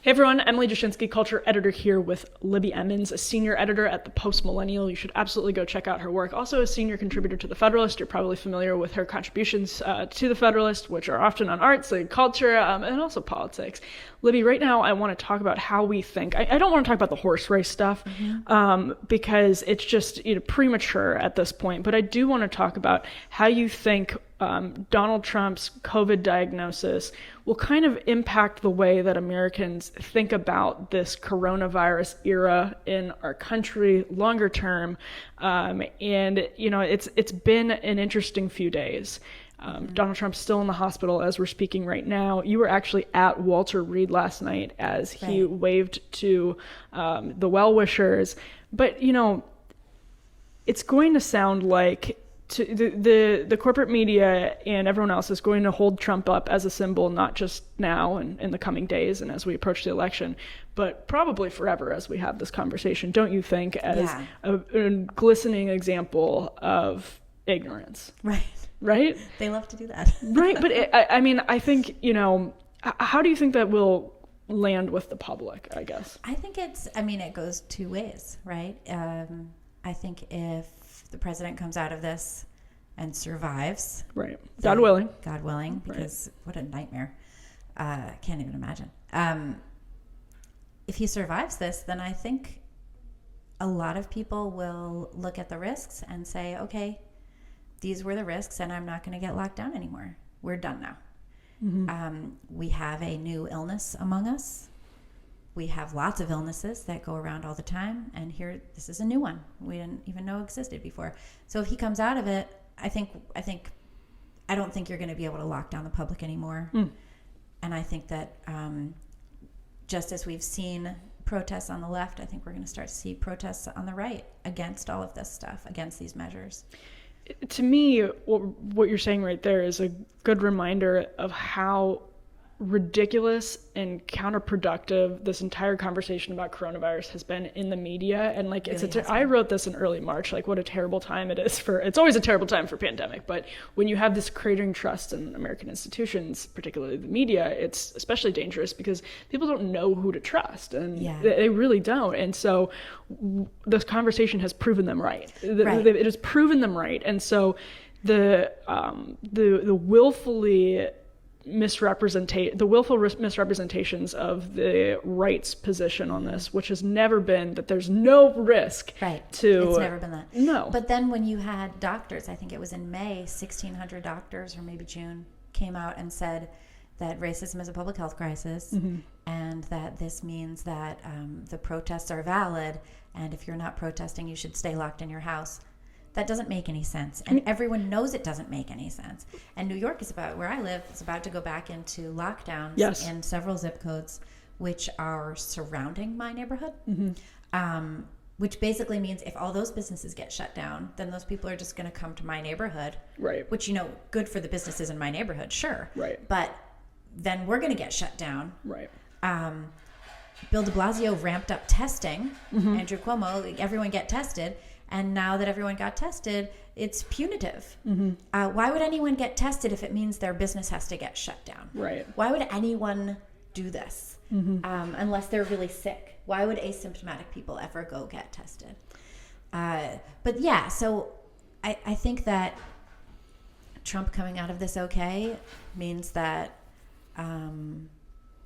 Hey everyone, Emily Jashinsky, culture editor here with Libby Emmons, a senior editor at the Millennial. You should absolutely go check out her work. Also a senior contributor to the Federalist. You're probably familiar with her contributions to the Federalist, which are often on arts and culture and also politics. Libby, right now I want to talk about how we think. I don't want to talk about the horse race stuff because it's just premature at this point, but I do want to talk about how you think Donald Trump's COVID diagnosis will kind of impact the way that Americans think about this coronavirus era in our country longer term. And it's been an interesting few days. Donald Trump's still in the hospital as we're speaking right now. You were actually at Walter Reed last night as he waved to the well-wishers. But, it's going to sound like the corporate media and everyone else is going to hold Trump up as a symbol, not just now and in the coming days and as we approach the election, but probably forever as we have this conversation, don't you think, as a glistening example of ignorance? Right? They love to do that. Right. But I think, how do you think that will land with the public, I guess? I think it goes two ways, right? I think if the president comes out of this and survives. Right. God willing, because what a nightmare. Can't even imagine. If he survives this, then I think a lot of people will look at the risks and say, okay, these were the risks and I'm not going to get locked down anymore. We're done now. Mm-hmm. We have a new illness among us. We have lots of illnesses that go around all the time, and this is a new one we didn't even know existed before. So if he comes out of it, I don't think you're going to be able to lock down the public anymore. And I think that just as we've seen protests on the left, I think we're going to start to see protests on the right against all of this stuff, against these measures. To me, what you're saying right there is a good reminder of how ridiculous and counterproductive this entire conversation about coronavirus has been in the media. And I wrote this in early March, what a terrible time it is it's always a terrible time for pandemic, but when you have this cratering trust in American institutions, particularly the media, it's especially dangerous because people don't know who to trust, and they really don't. And so this conversation has proven them right. It has proven them right. And so the willful misrepresentations of the right's position on this, which has never been that there's no risk it's never been that. No. But then when you had doctors, I think it was in May, 1,600 doctors, or maybe June, came out and said that racism is a public health crisis, and that this means that the protests are valid, and if you're not protesting, you should stay locked in your house. That doesn't make any sense. And everyone knows it doesn't make any sense. And New York where I live, is about to go back into lockdowns in several zip codes, which are surrounding my neighborhood. Which basically means if all those businesses get shut down, then those people are just going to come to my neighborhood. Right. Which, good for the businesses in my neighborhood, sure. Right. But then we're going to get shut down. Right. Bill de Blasio ramped up testing. Andrew Cuomo, everyone get tested. And now that everyone got tested, it's punitive. Why would anyone get tested if it means their business has to get shut down? Right. Why would anyone do this unless they're really sick? Why would asymptomatic people ever go get tested? So I think that Trump coming out of this okay means that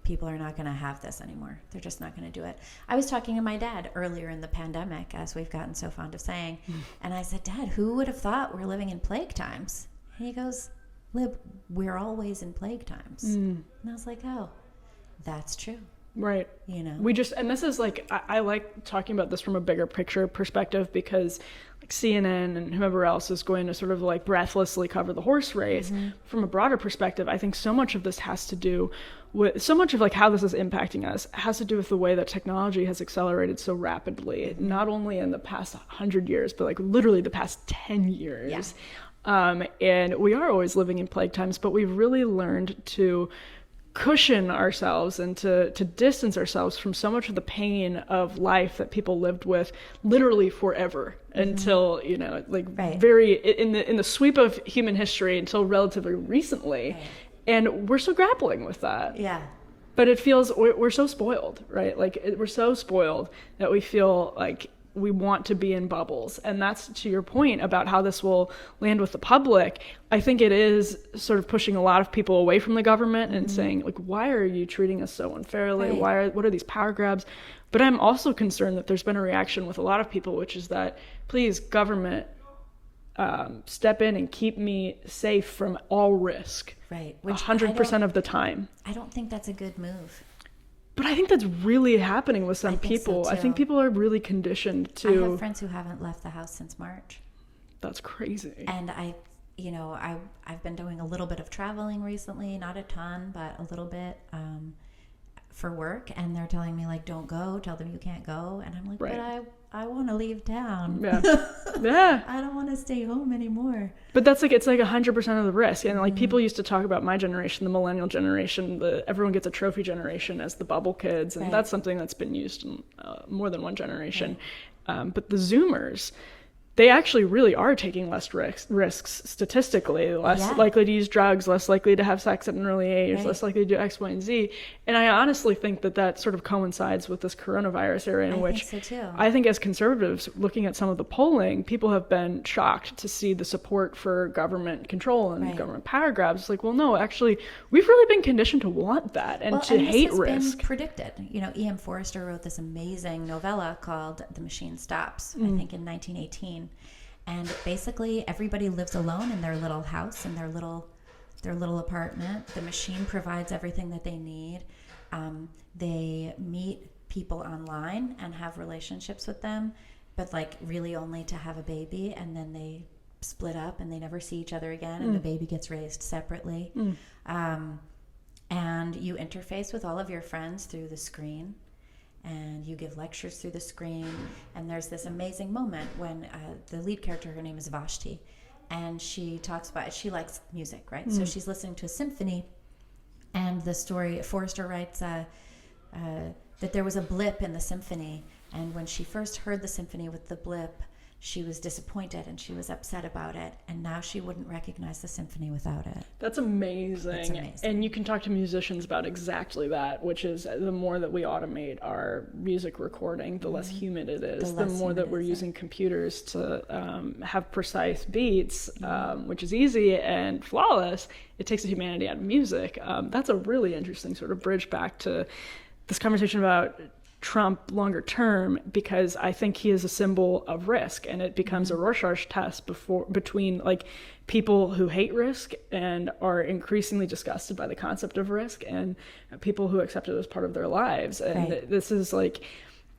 people are not going to have this anymore. They're just not going to do it. I was talking to my dad earlier in the pandemic, as we've gotten so fond of saying, and I said, Dad, who would have thought we're living in plague times? And he goes, Lib, we're always in plague times. And I was like, oh, that's true. Right. We just, and this is I like talking about this from a bigger picture perspective because CNN and whoever else is going to sort of breathlessly cover the horse race. From a broader perspective, I think so much of this has to do with, so much of how this is impacting us has to do with the way that technology has accelerated so rapidly, not only in the past 100 years, but literally the past 10 years. And we are always living in plague times, but we've really learned to cushion ourselves and to distance ourselves from so much of the pain of life that people lived with literally forever until very in the sweep of human history until relatively recently. And we're still grappling with that. But it feels, we're so spoiled, right? Like we're so spoiled that we feel like we want to be in bubbles. And that's to your point about how this will land with the public. I think it is sort of pushing a lot of people away from the government and saying, like, why are you treating us so unfairly? Right. What are these power grabs? But I'm also concerned that there's been a reaction with a lot of people, which is that, please, government, step in and keep me safe from all risk. Right. 100% of the time. I don't think that's a good move. But I think that's really happening with some people. So I think people are really conditioned to... I have friends who haven't left the house since March. That's crazy. And I've been doing a little bit of traveling recently, not a ton, but a little bit for work. And they're telling me, like, don't go, tell them you can't go. And I'm like, right. but I want to leave town. Yeah. Yeah. I don't want to stay home anymore. But that's like, it's like 100% of the risk. And like people used to talk about my generation, the millennial generation, everyone gets a trophy generation as the bubble kids. And right. that's something that's been used in more than one generation. Right. But the Zoomers, they actually really are taking less risks statistically, less likely to use drugs, less likely to have sex at an early age, less likely to do X, Y, and Z. And I honestly think that sort of coincides with this coronavirus era in which think so too. I think as conservatives, looking at some of the polling, people have been shocked to see the support for government control and government power grabs. It's like, well, no, actually, we've really been conditioned to want that and to hate risk. This has been predicted. E.M. Forster wrote this amazing novella called The Machine Stops, I think in 1918. And basically everybody lives alone in their little house, in their little apartment. The machine provides everything that they need. They meet people online and have relationships with them, but like really only to have a baby, and then they split up and they never see each other again, and the baby gets raised separately. And you interface with all of your friends through the screen. And you give lectures through the screen. And there's this amazing moment when the lead character, her name is Vashti, and she talks about, she likes music, right? So she's listening to a symphony, and the story, Forrester writes that there was a blip in the symphony. And when she first heard the symphony with the blip, she was disappointed and she was upset about it. And now she wouldn't recognize the symphony without it. That's amazing. And you can talk to musicians about exactly that, which is the more that we automate our music recording, the less human it is. The more that we're using computers to have precise beats, which is easy and flawless, it takes the humanity out of music. That's a really interesting sort of bridge back to this conversation about Trump longer term, because I think he is a symbol of risk, and it becomes a Rorschach test between like people who hate risk and are increasingly disgusted by the concept of risk, and people who accept it as part of their lives. And this is like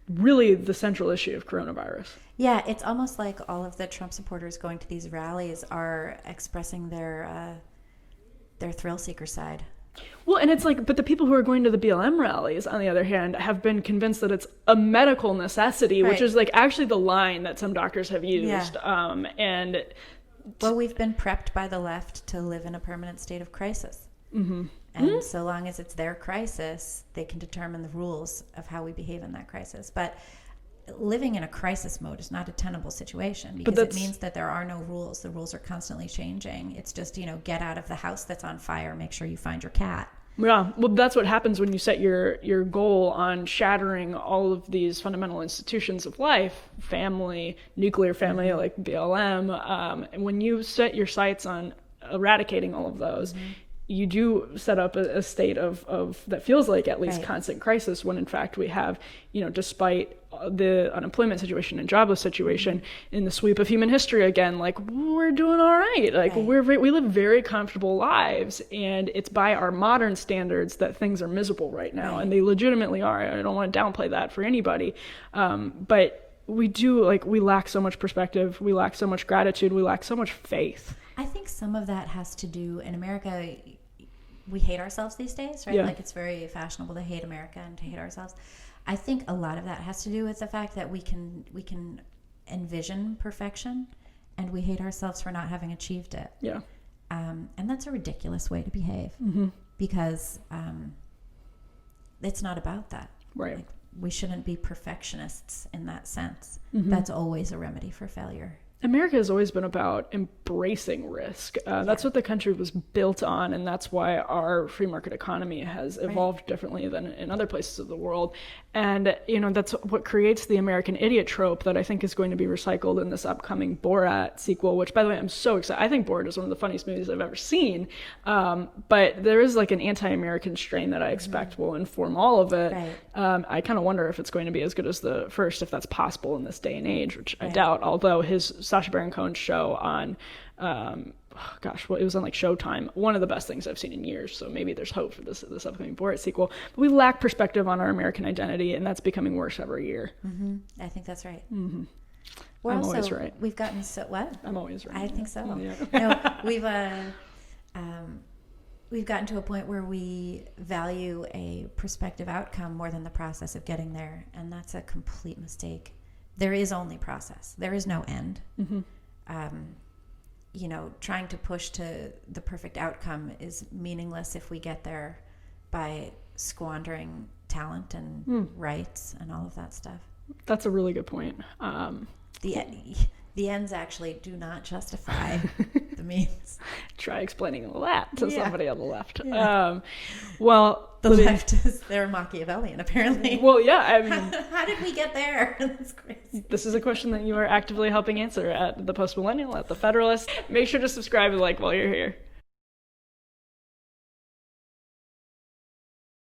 really the central issue of coronavirus. Yeah, it's almost like all of the Trump supporters going to these rallies are expressing their thrill seeker side. Well, and it's like, but the people who are going to the BLM rallies, on the other hand, have been convinced that it's a medical necessity, which is like actually the line that some doctors have used. Yeah. Well, we've been prepped by the left to live in a permanent state of crisis. And so long as it's their crisis, they can determine the rules of how we behave in that crisis. But living in a crisis mode is not a tenable situation, because it means that there are no rules. The rules are constantly changing. It's just, get out of the house that's on fire. Make sure you find your cat. Yeah, well, that's what happens when you set your goal on shattering all of these fundamental institutions of life, family, nuclear family, like BLM. And when you set your sights on eradicating all of those, you do set up a state of that feels like at least constant crisis, when in fact we have, despite the unemployment situation and jobless situation in the sweep of human history again, like we're doing all right. Like we live very comfortable lives, and it's by our modern standards that things are miserable right now. And they legitimately are. I don't want to downplay that for anybody. But we do, we lack so much perspective. We lack so much gratitude. We lack so much faith. I think some of that has to do, in America, we hate ourselves these days, right? Like it's very fashionable to hate America and to hate ourselves. I think a lot of that has to do with the fact that we can envision perfection, and we hate ourselves for not having achieved it. Yeah. And that's a ridiculous way to behave, because it's not about that. Right. Like, we shouldn't be perfectionists in that sense. That's always a remedy for failure. America has always been about embracing risk. That's what the country was built on, and that's why our free market economy has evolved differently than in other places of the world. And, that's what creates the American idiot trope that I think is going to be recycled in this upcoming Borat sequel, which, by the way, I'm so excited. I think Borat is one of the funniest movies I've ever seen. But there is like an anti-American strain that I expect will inform all of it. Right. I kind of wonder if it's going to be as good as the first, if that's possible in this day and age, which I doubt, although his Sacha Baron Cohen's show on, it was on like Showtime, one of the best things I've seen in years. So maybe there's hope for this upcoming Borat sequel. But we lack perspective on our American identity, and that's becoming worse every year. Mm-hmm. I think that's right. Mm-hmm. I'm always right. We've gotten what? I'm always right. I think so. Yeah. No, we've gotten to a point where we value a prospective outcome more than the process of getting there, and that's a complete mistake. There is only process. There is no end. Mm-hmm. Trying to push to the perfect outcome is meaningless if we get there by squandering talent and rights and all of that stuff. That's a really good point. The ends actually do not justify the means. Try explaining that to somebody on the left. Yeah. The Libby, left they're Machiavellian, apparently. Well, yeah, I mean... How did we get there? That's crazy. This is a question that you are actively helping answer at the Post Millennial, at the Federalist. Make sure to subscribe and like while you're here.